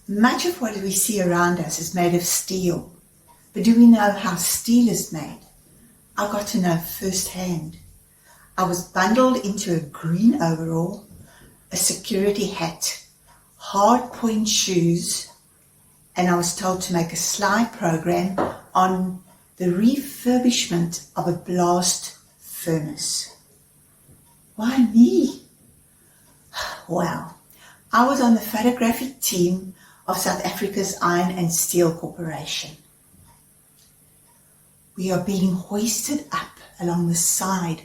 Much of what we see around us is made of steel, but do we know how steel is made? I got to know firsthand. I was bundled into a green overall, a security hat, hard point shoes, and I was told to make a slide program on the refurbishment of a blast furnace. Why me? Well, I was on the photographic team of South Africa's Iron and Steel Corporation. We are being hoisted up along the side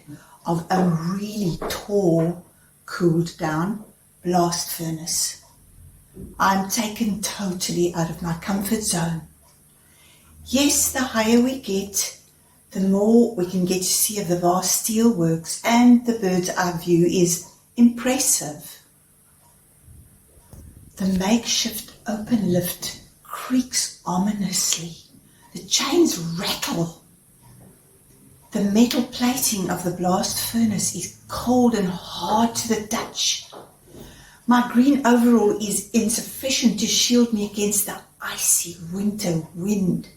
of a really tall, cooled down blast furnace. I'm taken totally out of my comfort zone. Yes, the higher we get, the more we can get to see of the vast steelworks, and the bird's eye view is impressive. The makeshift open lift creaks ominously. The chains rattle. The metal plating of the blast furnace is cold and hard to the touch. My green overall is insufficient to shield me against the icy winter wind.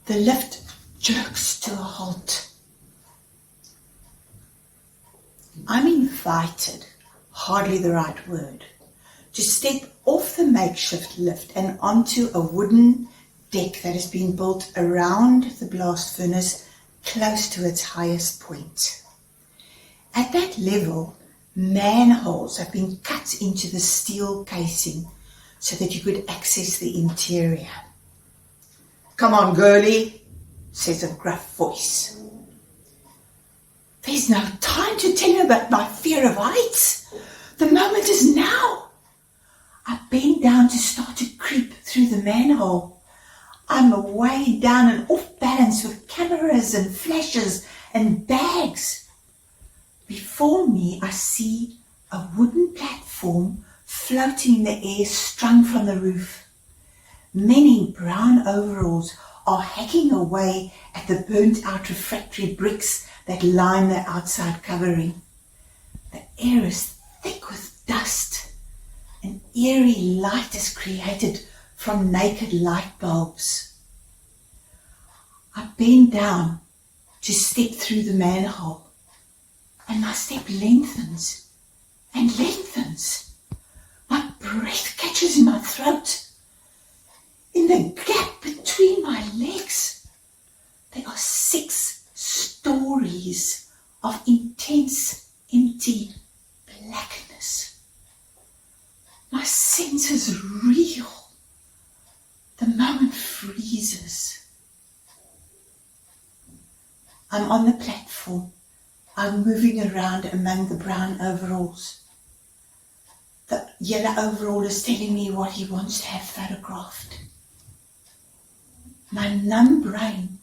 The lift jerks to a halt. I'm invited, hardly the right word, to step off the makeshift lift and onto a wooden deck that has been built around the blast furnace close to its highest point. At that level, manholes have been cut into the steel casing so that you could access the interior. "Come on, girlie," says a gruff voice. There's no time to tell you about my fear of heights. The moment is now. I bend down to start to creep through the manhole. I'm way down and off balance with cameras and flashes and bags. Before me, I see a wooden platform floating in the air strung from the roof. Many brown overalls are hacking away at the burnt-out refractory bricks that line the outside covering. The air is thick with dust. An eerie light is created from naked light bulbs. I bend down to step through the manhole, and my step lengthens and lengthens. My breath catches in my throat. In the gap between my legs, there are 6 stories of intense, empty blackness. My senses reel. The moment freezes. I'm on the platform. I'm moving around among the brown overalls. The yellow overall is telling me what he wants to have photographed. My numb brain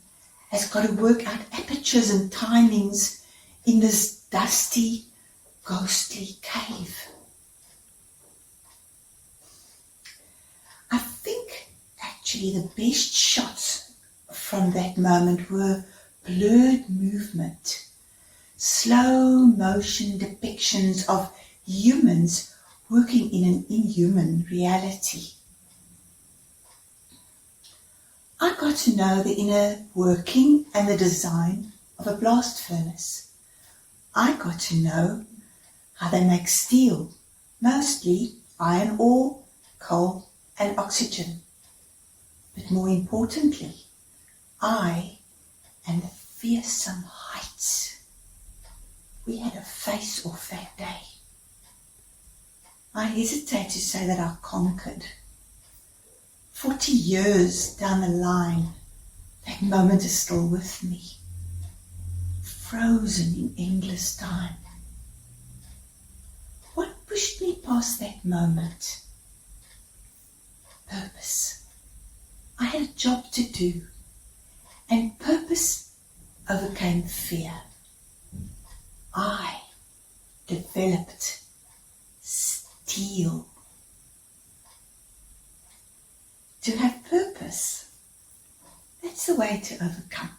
has got to work out apertures and timings in this dusty, ghostly cave. I think actually the best shots from that moment were blurred movement, slow motion depictions of humans working in an inhuman reality. I got to know the inner working and the design of a blast furnace. I got to know how they make steel, mostly iron ore, coal and oxygen. But more importantly, and the fearsome heights. We had a face-off that day. I hesitate to say that I conquered. 40 years down the line, that moment is still with me, frozen in endless time. What pushed me past that moment? Purpose. I had a job to do, and purpose overcame fear. I developed steel. To have purpose, that's the way to overcome.